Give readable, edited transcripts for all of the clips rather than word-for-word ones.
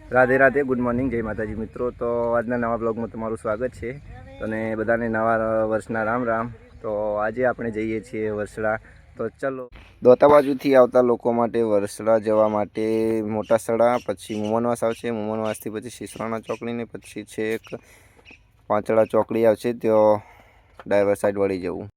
Radhe Radhe, good morning, જય માતાજી મિત્રો। તો આજના નવા બ્લોગમાં તમારું સ્વાગત છે અને બધાને નવા વર્ષના રામ રામ। તો આજે આપણે જઈએ છીએ વરસડા। તો ચલો, દોતા બાજુથી આવતા લોકો માટે વરસડા જવા માટે મોટા સડા, પછી મુમનવાસ આવશે, મુમનવાસથી પછી શિસરાણા ચોકડીને પછી છેક પાંચડા ચોકડી આવશે, ત્યાં ડાયવર સાઈડ વળી જવું।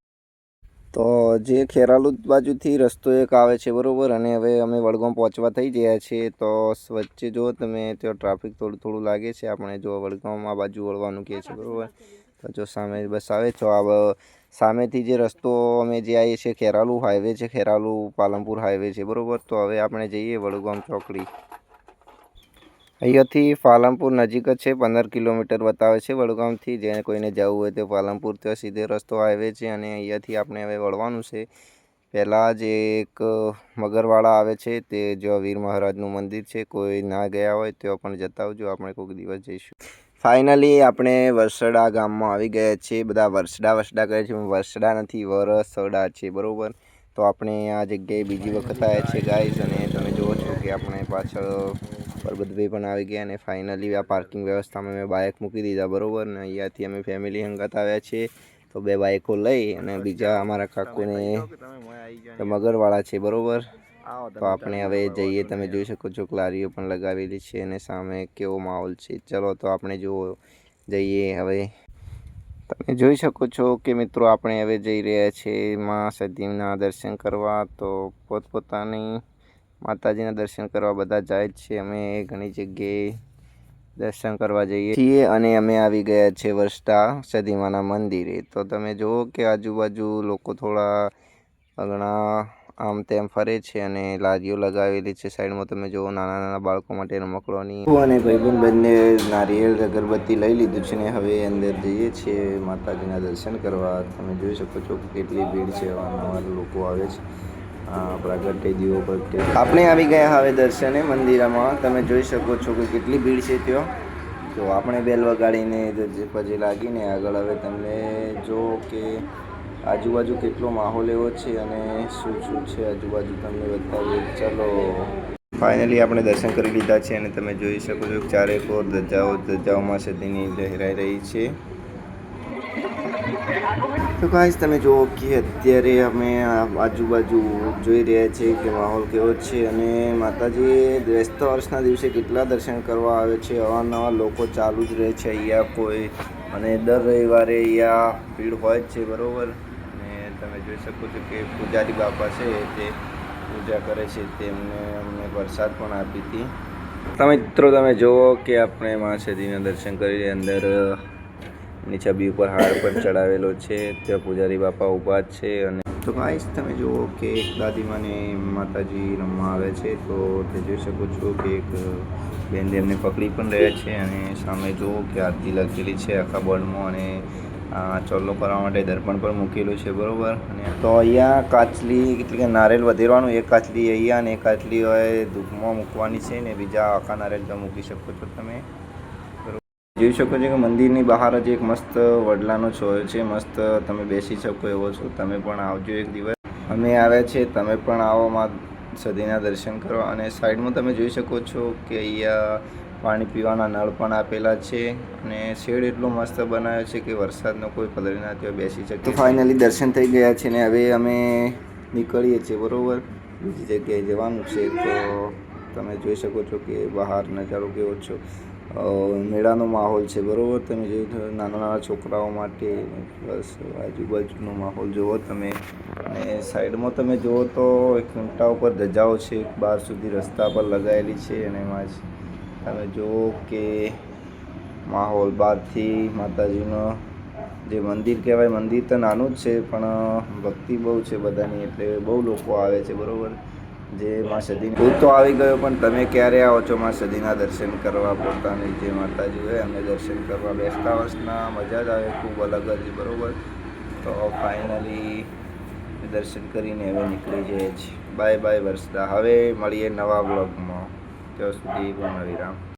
તો જે ખેરાલુ બાજુથી રસ્તો એક આવે છે બરાબર, અને હવે અમે વડગામ પહોંચવા થઈ ગયા છીએ। તો વચ્ચે જો તમે ત્યાં ટ્રાફિક થોડું લાગે છે, આપણે જો વડગામ આ બાજુ વળવાનું કહે છે બરાબર। તો જો સામે બસ આવે છો, આ સામેથી જે રસ્તો અમે જે આવીએ છીએ ખેરાલુ હાઈવે છે, ખેરાલુ પાલનપુર હાઈવે છે બરાબર। તો હવે આપણે જઈએ વડગામ ચોકડી। અહીંયાથી પાલનપુર નજીક જ છે, 15 કિલોમીટર બતાવે છે વડગામથી। જેને કોઈને જવું હોય તો પાલનપુર ત્યાં સીધે રસ્તો હાઈવે છે, અને અહીંયાથી આપણે હવે વળવાનું છે। પહેલાં જે એક મગરવાડા આવે છે, તે જો વીર મહારાજનું મંદિર છે, કોઈ ના ગયા હોય તો પણ જતા આવજો, આપણે કોઈક દિવસ જઈશું। ફાઇનલી આપણે વરસડા ગામમાં આવી ગયા છીએ। બધા વરસડા કહે છે, વરસડા નથી, વરસડા છે બરાબર। તો આપણે આ જગ્યાએ બીજી વખત આવ્યા છીએ ગાઈઝ, અને તમે જુઓ છો કે આપણે પાછળ પરબતભાઈ પણ આવી ગયા। અને ફાઇનલી આ પાર્કિંગ વ્યવસ્થામાં મેં બાઇક મૂકી દીધા બરાબર, ને અહીંયાથી અમે ફેમિલી હંગાત આવ્યા છીએ। તો બે બાઇકો લઈ અને બીજા અમારા કાકુને મગરવાળા છે બરાબર। તો આપણે હવે જઈએ, તમે જોઈ શકો છો લારીઓ પણ લગાવેલી છે, અને સામે કેવો માહોલ છે। ચલો તો આપણે જુઓ જઈએ હવે। તમે જોઈ શકો છો કે મિત્રો આપણે હવે જઈ રહ્યા છીએ માં સતીના દર્શન કરવા। તો પોતપોતાની માતાજીના દર્શન કરવા બધા જાય જ છે, અમે ઘણી જગ્યાએ દર્શન કરવા જઈએ છીએ, અને અમે આવી ગયા છે વરસડા સદીમાના મંદિરે। તો તમે જુઓ કે આજુબાજુ લોકો થોડા ઘણા આમ તેમ ફરે છે, અને લારીઓ લગાવેલી છે સાઈડમાં। તમે જુઓ નાના બાળકો માટે રમકડાની, અને ભાઈબંધ બંને નારિયેળ અગરબત્તી લઈ લીધું છે, ને હવે અંદર જઈએ છીએ માતાજીના દર્શન કરવા। તમે જોઈ શકો છો કેટલી ભીડ છે, અવારનવાર લોકો આવે છે આપણા ગઢે દીવો પ્રગટે। આપણે આવી ગયા હવે દર્શને મંદિરમાં। તમે જોઈ શકો છો કે કેટલી ભીડ છે ત્યાં। તો આપણે બેલ વગાડીને પછી લાગીને આગળ હવે તમને જો કે આજુબાજુ કેટલો માહોલ એવો છે, અને શું છે આજુબાજુ તમને બતાવીએ। ચલો ફાઇનલી આપણે દર્શન કરી લીધા છે, અને તમે જોઈ શકો છો ચારેકોર ધજાઓમાં સદીની લહેરાઈ રહી છે। તો ગાઈસ તમે જુઓ કે અત્યારે અમે આજુબાજુ જોઈ રહ્યા છીએ કે માહોલ કેવો છે, અને માતાજી બેસતા વર્ષના દિવસે કેટલા દર્શન કરવા આવે છે। અવારનવાર લોકો ચાલુ જ રહે છે અહીંયા કોઈ, અને દર રવિવારે અહીંયા ભીડ હોય જ છે બરાબર। અને તમે જોઈ શકો છો કે પૂજારી બાપા છે તે પૂજા કરે છે, તેમને અમને પ્રસાદ પણ આપી હતી। તમે મિત્રો તમે જુઓ કે આપણે મા સદીના દર્શન કરી અંદર છબી ઉપર હાર પણ ચડાવેલો છે, ત્યાં પૂજારી બાપા ઊભા છે। અને તો ગાઈસ તમે જુઓ કે એક દાદીમાને માતાજી રમવા આવે છે, તો તે જોઈ શકો છો કે એક બેન એમને પકડી પણ રહ્યા છે, અને સામે જુઓ કે આરતી લખેલી છે આખા બોર્ડમાં, અને ચોલ્લો કરવા માટે દર્પણ પણ મૂકેલું છે બરાબર। અને તો અહીંયા કાચલી એટલે કે નારિયેળ વધેરવાનું, એક કાચલી અહીંયા અને એક કાચલી હોય ધૂપમાં મૂકવાની છે, ને બીજા આખા નારિયેળ તો મૂકી શકો છો તમે। જોઈ શકો છો કે મંદિરની બહાર જ એક મસ્ત વડલાનો છોડ છે, મસ્ત તમે બેસી શકો એવો છો। તમે પણ આવજો એક દિવસ, અમે આવ્યા છે, તમે પણ આવો માં સદીના દર્શન કરો। અને સાઈડમાં તમે જોઈ શકો છો કે અહીંયા પાણી પીવાના નળ પણ આપેલા છે, અને શેડ એટલો મસ્ત બનાવ્યો છે કે વરસાદનો કોઈ પલળના ત્યાં બેસી શકે। તો ફાઇનલી દર્શન થઈ ગયા છે, ને હવે અમે નીકળીએ છીએ બરાબર, બીજી જગ્યાએ જવાનું છે। તો તમે જોઈ શકો છો કે બહાર નજારો કેવો છો, મેળાનો માહોલ છે બરાબર। તમે જોઈ નાના છોકરાઓ માટે બસ આજુબાજુનો માહોલ જુઓ તમે, અને સાઈડમાં તમે જુઓ તો એક ઊંટા ઉપર ધજાઓ છે બહાર સુધી રસ્તા પર લગાવેલી છે, અને એમાં જ તમે જુઓ કે માહોલ બહારથી માતાજીનો જે મંદિર કહેવાય, મંદિર તો નાનું જ છે પણ ભક્તિ બહુ છે બધાની, એટલે બહુ લોકો આવે છે બરાબર। જે માં સદી હું તો આવી ગયો, પણ તમે ક્યારે આવો છો માં સદીના દર્શન કરવા? પોતાની જે માતાજી હોય એમને દર્શન કરવા બેસતા વર્ષના મજા જ આવે, ખૂબ અલગ જ બરાબર। તો ફાઇનલી દર્શન કરીને હવે નીકળી જઈએ છીએ। બાય બાય વરસડા, હવે મળીએ નવા બ્લોગમાં, ત્યાં સુધી પૂર્ણ વિરામ।